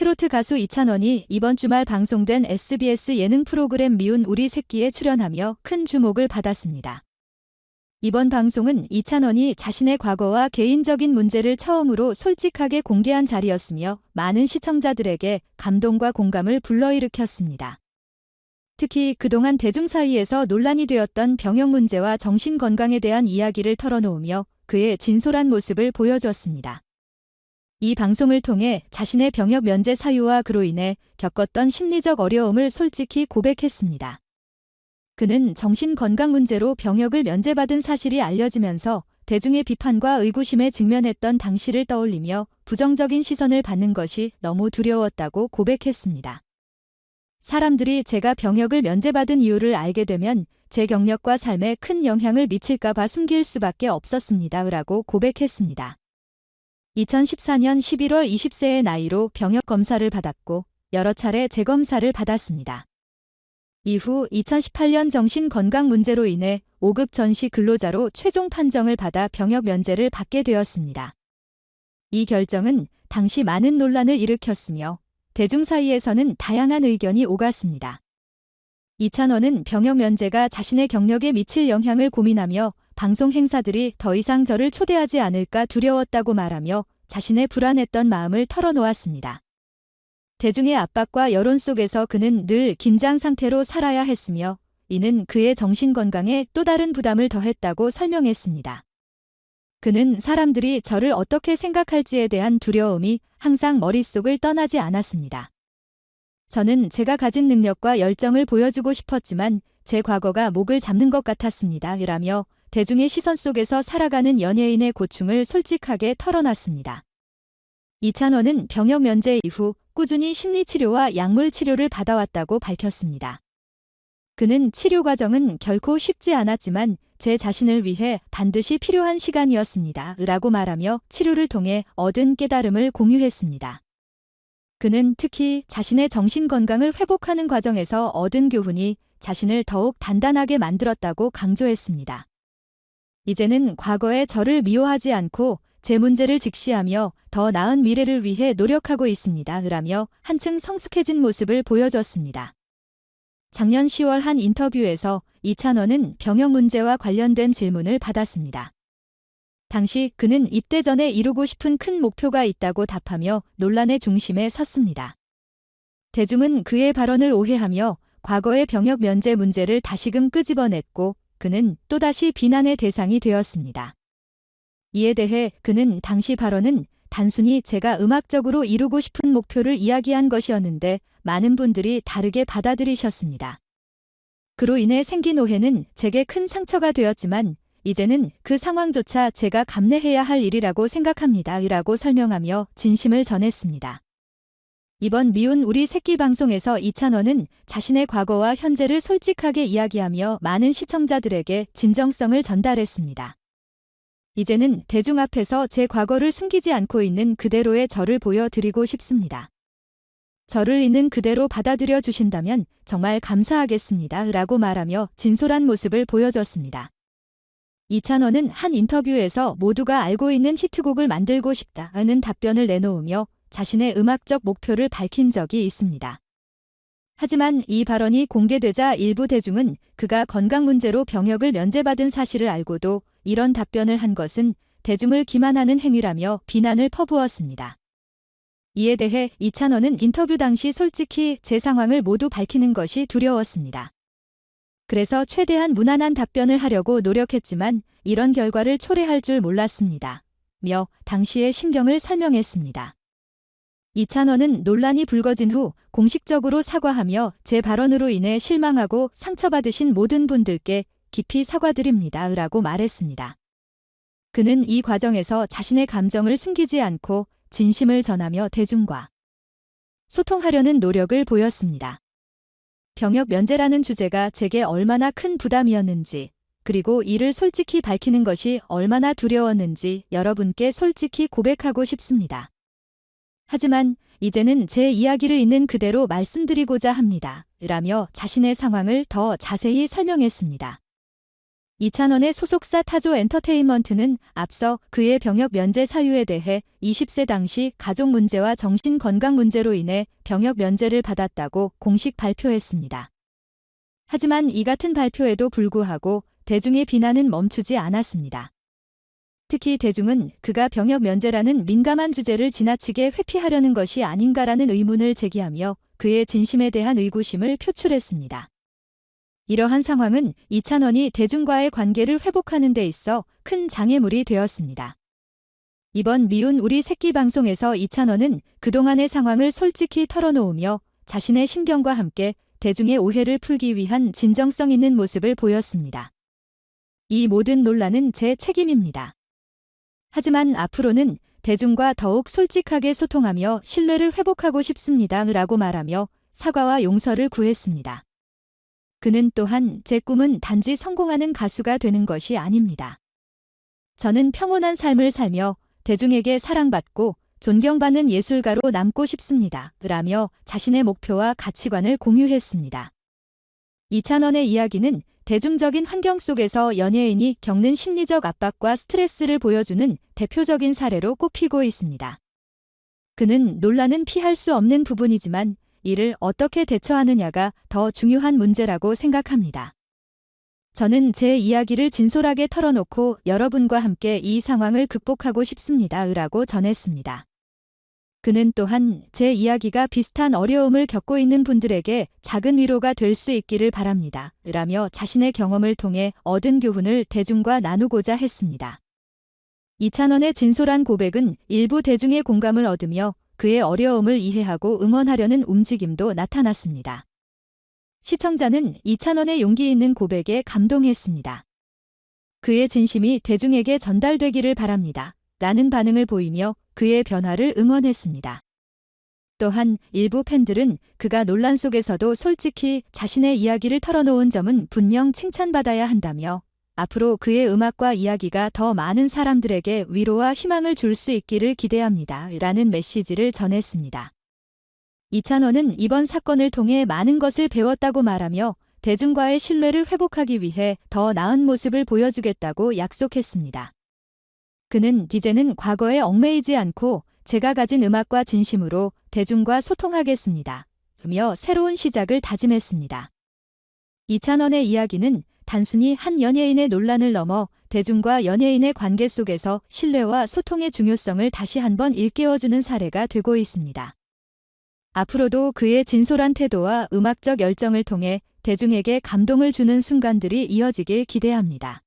트로트 가수 이찬원이 이번 주말 방송된 SBS 예능 프로그램 미운 우리 새끼에 출연하며 큰 주목을 받았습니다. 이번 방송은 이찬원이 자신의 과거와 개인적인 문제를 처음으로 솔직하게 공개한 자리였으며 많은 시청자들에게 감동과 공감을 불러일으켰습니다. 특히 그동안 대중 사이에서 논란이 되었던 병역 문제와 정신건강에 대한 이야기를 털어놓으며 그의 진솔한 모습을 보여주었습니다. 이 방송을 통해 자신의 병역 면제 사유와 그로 인해 겪었던 심리적 어려움을 솔직히 고백했습니다. 그는 정신건강 문제로 병역을 면제받은 사실이 알려지면서 대중의 비판과 의구심에 직면했던 당시를 떠올리며 부정적인 시선을 받는 것이 너무 두려웠다고 고백했습니다. 사람들이 제가 병역을 면제받은 이유를 알게 되면 제 경력과 삶에 큰 영향을 미칠까봐 숨길 수밖에 없었습니다. 라고 고백했습니다. 2014년 11월 20세의 나이로 병역 검사를 받았고 여러 차례 재검사를 받았습니다. 이후 2018년 정신건강 문제로 인해 5급 전시 근로자로 최종 판정을 받아 병역 면제를 받게 되었습니다. 이 결정은 당시 많은 논란을 일으켰으며 대중 사이에서는 다양한 의견이 오갔습니다. 이찬원은 병역 면제가 자신의 경력에 미칠 영향을 고민하며 방송 행사들이 더 이상 저를 초대하지 않을까 두려웠다고 말하며 자신의 불안했던 마음을 털어놓았습니다. 대중의 압박과 여론 속에서 그는 늘 긴장 상태로 살아야 했으며 이는 그의 정신건강에 또 다른 부담을 더했다고 설명했습니다. 그는 사람들이 저를 어떻게 생각할지에 대한 두려움이 항상 머릿속을 떠나지 않았습니다. 저는 제가 가진 능력과 열정을 보여주고 싶었지만 제 과거가 목을 잡는 것 같았습니다. 라며 대중의 시선 속에서 살아가는 연예인의 고충을 솔직하게 털어놨습니다. 이찬원은 병역 면제 이후 꾸준히 심리치료와 약물 치료를 받아왔다고 밝혔습니다. 그는 치료 과정은 결코 쉽지 않았지만 제 자신을 위해 반드시 필요한 시간이었습니다. 라고 말하며 치료를 통해 얻은 깨달음을 공유했습니다. 그는 특히 자신의 정신건강을 회복하는 과정에서 얻은 교훈이 자신을 더욱 단단하게 만들었다고 강조했습니다. 이제는 과거의 저를 미워하지 않고 제 문제를 직시하며 더 나은 미래를 위해 노력하고 있습니다. 라며 한층 성숙해진 모습을 보여줬습니다. 작년 10월 한 인터뷰에서 이찬원은 병역 문제와 관련된 질문을 받았습니다. 당시 그는 입대 전에 이루고 싶은 큰 목표가 있다고 답하며 논란의 중심에 섰습니다. 대중은 그의 발언을 오해하며 과거의 병역 면제 문제를 다시금 끄집어냈고 그는 또다시 비난의 대상이 되었습니다. 이에 대해 그는 당시 발언은 단순히 제가 음악적으로 이루고 싶은 목표를 이야기한 것이었는데 많은 분들이 다르게 받아들이셨습니다. 그로 인해 생긴 오해는 제게 큰 상처가 되었지만 이제는 그 상황조차 제가 감내해야 할 일이라고 생각합니다. 라고 설명하며 진심을 전했습니다. 이번 미운 우리 새끼 방송에서 이찬원은 자신의 과거와 현재를 솔직하게 이야기하며 많은 시청자들에게 진정성을 전달했습니다. 이제는 대중 앞에서 제 과거를 숨기지 않고 있는 그대로의 저를 보여드리고 싶습니다. 저를 있는 그대로 받아들여 주신다면 정말 감사하겠습니다. 라고 말하며 진솔한 모습을 보여줬습니다. 이찬원은 한 인터뷰에서 모두가 알고 있는 히트곡을 만들고 싶다는 답변을 내놓으며 자신의 음악적 목표를 밝힌 적이 있습니다. 하지만 이 발언이 공개되자 일부 대중은 그가 건강 문제로 병역을 면제받은 사실을 알고도 이런 답변을 한 것은 대중을 기만하는 행위라며 비난을 퍼부었습니다. 이에 대해 이찬원은 인터뷰 당시 솔직히 제 상황을 모두 밝히는 것이 두려웠습니다. 그래서 최대한 무난한 답변을 하려고 노력했지만 이런 결과를 초래할 줄 몰랐습니다. 며 당시의 심경을 설명했습니다. 이찬원은 논란이 불거진 후 공식적으로 사과하며 제 발언으로 인해 실망하고 상처받으신 모든 분들께 깊이 사과드립니다. 라고 말했습니다. 그는 이 과정에서 자신의 감정을 숨기지 않고 진심을 전하며 대중과 소통하려는 노력을 보였습니다. 병역 면제라는 주제가 제게 얼마나 큰 부담이었는지, 그리고 이를 솔직히 밝히는 것이 얼마나 두려웠는지 여러분께 솔직히 고백하고 싶습니다. 하지만 이제는 제 이야기를 있는 그대로 말씀드리고자 합니다. 라며 자신의 상황을 더 자세히 설명했습니다. 이찬원의 소속사 타조 엔터테인먼트는 앞서 그의 병역 면제 사유에 대해 20세 당시 가족 문제와 정신 건강 문제로 인해 병역 면제를 받았다고 공식 발표했습니다. 하지만 이 같은 발표에도 불구하고 대중의 비난은 멈추지 않았습니다. 특히 대중은 그가 병역 면제라는 민감한 주제를 지나치게 회피하려는 것이 아닌가라는 의문을 제기하며 그의 진심에 대한 의구심을 표출했습니다. 이러한 상황은 이찬원이 대중과의 관계를 회복하는 데 있어 큰 장애물이 되었습니다. 이번 미운 우리 새끼 방송에서 이찬원은 그동안의 상황을 솔직히 털어놓으며 자신의 심경과 함께 대중의 오해를 풀기 위한 진정성 있는 모습을 보였습니다. 이 모든 논란은 제 책임입니다. 하지만 앞으로는 대중과 더욱 솔직하게 소통하며 신뢰를 회복하고 싶습니다. 라고 말하며 사과와 용서를 구했습니다. 그는 또한 제 꿈은 단지 성공하는 가수가 되는 것이 아닙니다. 저는 평온한 삶을 살며 대중에게 사랑받고 존경받는 예술가로 남고 싶습니다. 라며 자신의 목표와 가치관을 공유했습니다. 이찬원의 이야기는 대중적인 환경 속에서 연예인이 겪는 심리적 압박과 스트레스를 보여주는 대표적인 사례로 꼽히고 있습니다. 그는 논란은 피할 수 없는 부분이지만 이를 어떻게 대처하느냐가 더 중요한 문제라고 생각합니다. 저는 제 이야기를 진솔하게 털어놓고 여러분과 함께 이 상황을 극복하고 싶습니다. 라고 전했습니다. 그는 또한 제 이야기가 비슷한 어려움을 겪고 있는 분들에게 작은 위로가 될 수 있기를 바랍니다. 라며 자신의 경험을 통해 얻은 교훈을 대중과 나누고자 했습니다. 이찬원의 진솔한 고백은 일부 대중의 공감을 얻으며 그의 어려움을 이해하고 응원하려는 움직임도 나타났습니다. 시청자는 이찬원의 용기 있는 고백에 감동했습니다. 그의 진심이 대중에게 전달되기를 바랍니다. 라는 반응을 보이며 그의 변화를 응원했습니다. 또한 일부 팬들은 그가 논란 속에서도 솔직히 자신의 이야기를 털어놓은 점은 분명 칭찬받아야 한다며 앞으로 그의 음악과 이야기가 더 많은 사람들에게 위로와 희망을 줄 수 있기를 기대합니다. 라는 메시지를 전했습니다. 이찬원은 이번 사건을 통해 많은 것을 배웠다고 말하며 대중과의 신뢰를 회복하기 위해 더 나은 모습을 보여주겠다고 약속했습니다. 그는 이제는 과거에 얽매이지 않고 제가 가진 음악과 진심으로 대중과 소통하겠습니다. 며 새로운 시작을 다짐했습니다. 이찬원의 이야기는 단순히 한 연예인의 논란을 넘어 대중과 연예인의 관계 속에서 신뢰와 소통의 중요성을 다시 한번 일깨워주는 사례가 되고 있습니다. 앞으로도 그의 진솔한 태도와 음악적 열정을 통해 대중에게 감동을 주는 순간들이 이어지길 기대합니다.